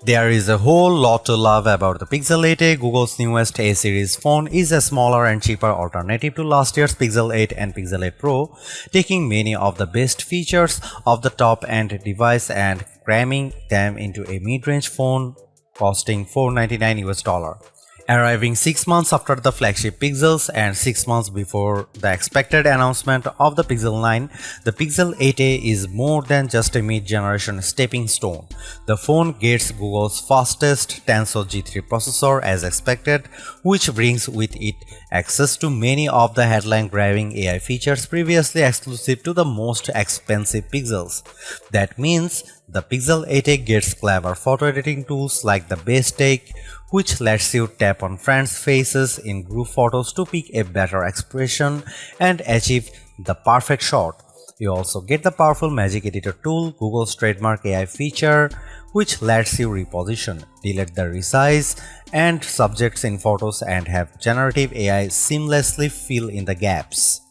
There is a whole lot to love about the Pixel 8a. Google's newest A series phone is a smaller and cheaper alternative to last year's Pixel 8 and Pixel 8 Pro, taking many of the best features of the top-end device and cramming them into a mid-range phone costing $499. Arriving 6 months after the flagship Pixels and 6 months before the expected announcement of the Pixel 9, the Pixel 8a is more than just a mid-generation stepping stone. The phone gets Google's fastest Tensor G3 processor as expected, which brings with it access to many of the headline-grabbing AI features previously exclusive to the most expensive Pixels. That means the Pixel 8a gets clever photo editing tools like the Best Take, which lets you tap on friends' faces in group photos to pick a better expression and achieve the perfect shot. You also get the powerful Magic Editor tool, Google's trademark AI feature, which lets you reposition, delete the resize and subjects in photos and have generative AI seamlessly fill in the gaps.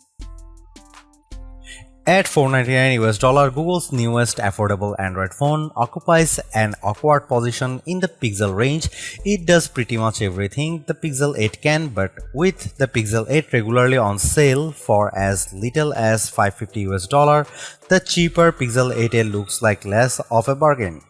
At $499, Google's newest affordable Android phone occupies an awkward position in the Pixel range. It does pretty much everything the Pixel 8 can, but with the Pixel 8 regularly on sale for as little as $550, the cheaper Pixel 8a looks like less of a bargain.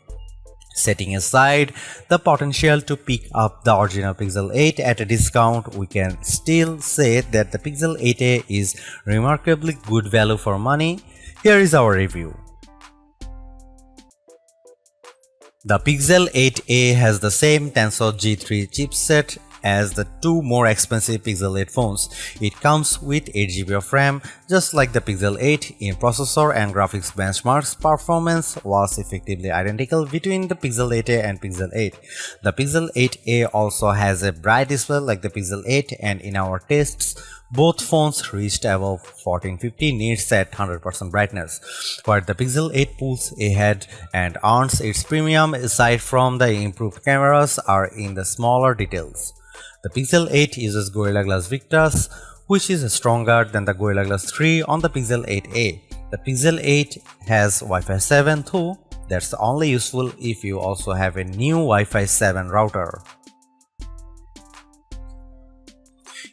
Setting aside the potential to pick up the original Pixel 8 at a discount, we can still say that the Pixel 8a is remarkably good value for money. Here is our review. The Pixel 8a has the same Tensor G3 chipset as the two more expensive Pixel 8 phones. It comes with 8GB of RAM, just like the Pixel 8. In processor and graphics benchmarks, performance was effectively identical between the Pixel 8a and Pixel 8. The Pixel 8a also has a bright display like the Pixel 8, and in our tests, both phones reached above 1450 nits at 100% brightness, where the Pixel 8 pulls ahead and earns its premium aside from the improved cameras are in the smaller details. The Pixel 8 uses Gorilla Glass Victus, which is stronger than the Gorilla Glass 3 on the Pixel 8a. The Pixel 8 has Wi-Fi 7 though, that's only useful if you also have a new Wi-Fi 7 router.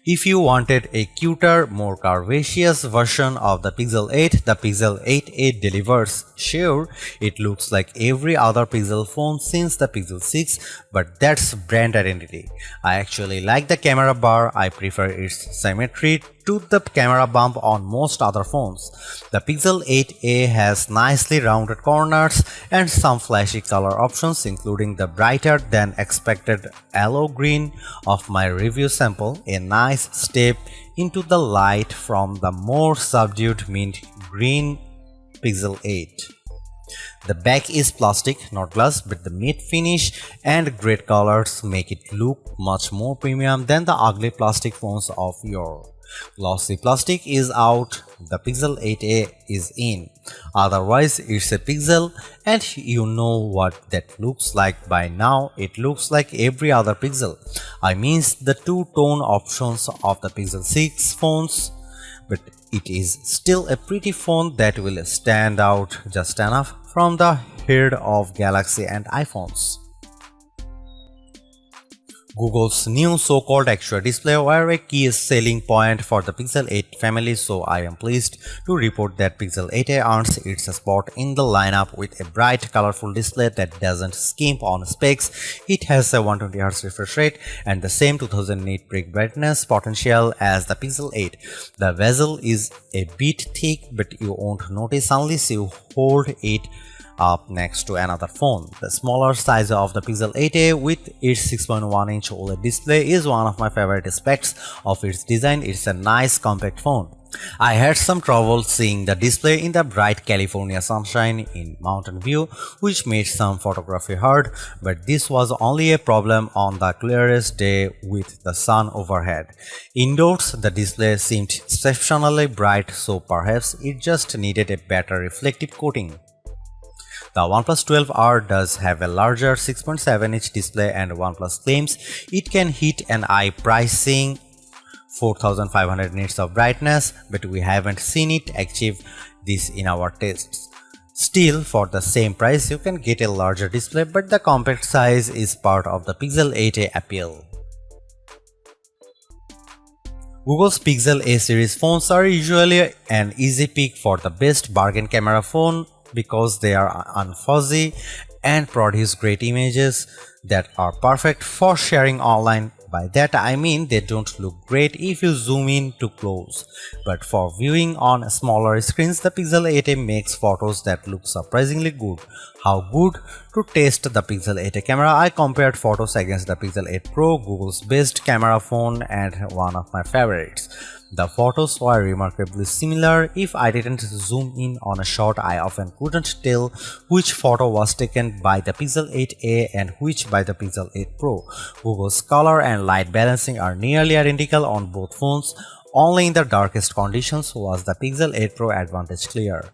If you wanted a cuter, more curvaceous version of the Pixel 8, the Pixel 8a delivers. Sure, it looks like every other Pixel phone since the Pixel 6, but that's brand identity. I actually like the camera bar. I prefer its symmetry to the camera bump on most other phones. The Pixel 8a has nicely rounded corners and some flashy color options, including the brighter than expected yellow green of my review sample, a nice step into the light from the more subdued mint green Pixel 8. The back is plastic, not glass, but the matte finish and great colors make it look much more premium than the ugly plastic phones of yore. Glossy plastic is out, the Pixel 8a is in. Otherwise, it's a Pixel, and you know what that looks like by now. It looks like every other Pixel. I mean the two-tone options of the Pixel 6 phones, but it is still a pretty phone that will stand out just enough from the herd of Galaxy and iPhones. Google's new so-called extra display were a key selling point for the Pixel 8 family, so I am pleased to report that Pixel 8a earns its spot in the lineup with a bright, colorful display that doesn't skimp on specs. It has a 120Hz refresh rate and the same 2000 nit peak brightness potential as the Pixel 8. The bezel is a bit thick, but you won't notice unless you hold it up next to another phone. The smaller size of the Pixel 8a with its 6.1-inch OLED display is one of my favorite aspects of its design. It's a nice compact phone. I had some trouble seeing the display in the bright California sunshine in Mountain View, which made some photography hard, but this was only a problem on the clearest day with the sun overhead. Indoors, the display seemed exceptionally bright, so perhaps it just needed a better reflective coating. The OnePlus 12R does have a larger 6.7-inch display, and OnePlus claims it can hit an eye-piercing 4500 nits of brightness, but we haven't seen it achieve this in our tests. Still, for the same price, you can get a larger display, but the compact size is part of the Pixel 8a appeal. Google's Pixel A series phones are usually an easy pick for the best bargain camera phone because they are unfuzzy and produce great images that are perfect for sharing online. By that I mean they don't look great if you zoom in too close, but for viewing on smaller screens, the Pixel 8a makes photos that look surprisingly good. How good? To test the Pixel 8a camera, I compared photos against the Pixel 8 Pro, Google's best camera phone and one of my favorites. The photos were remarkably similar. If I didn't zoom in on a shot, I often couldn't tell which photo was taken by the Pixel 8a and which by the Pixel 8 Pro. Google's color and light balancing are nearly identical on both phones. Only in the darkest conditions was the Pixel 8 Pro advantage clear.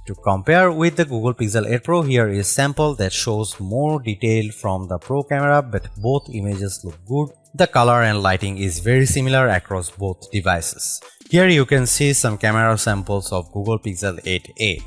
To compare with the Google Pixel 8 Pro, here is a sample that shows more detail from the Pro camera, but both images look good. The color and lighting is very similar across both devices. Here you can see some camera samples of Google Pixel 8a.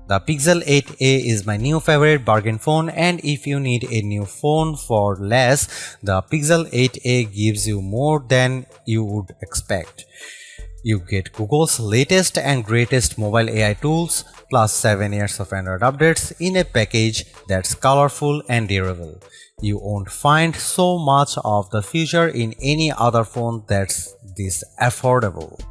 The Pixel 8a is my new favorite bargain phone, and if you need a new phone for less, the Pixel 8a gives you more than you would expect. You get Google's latest and greatest mobile AI tools plus 7 years of Android updates in a package that's colorful and durable. You won't find so much of the future in any other phone that's this affordable.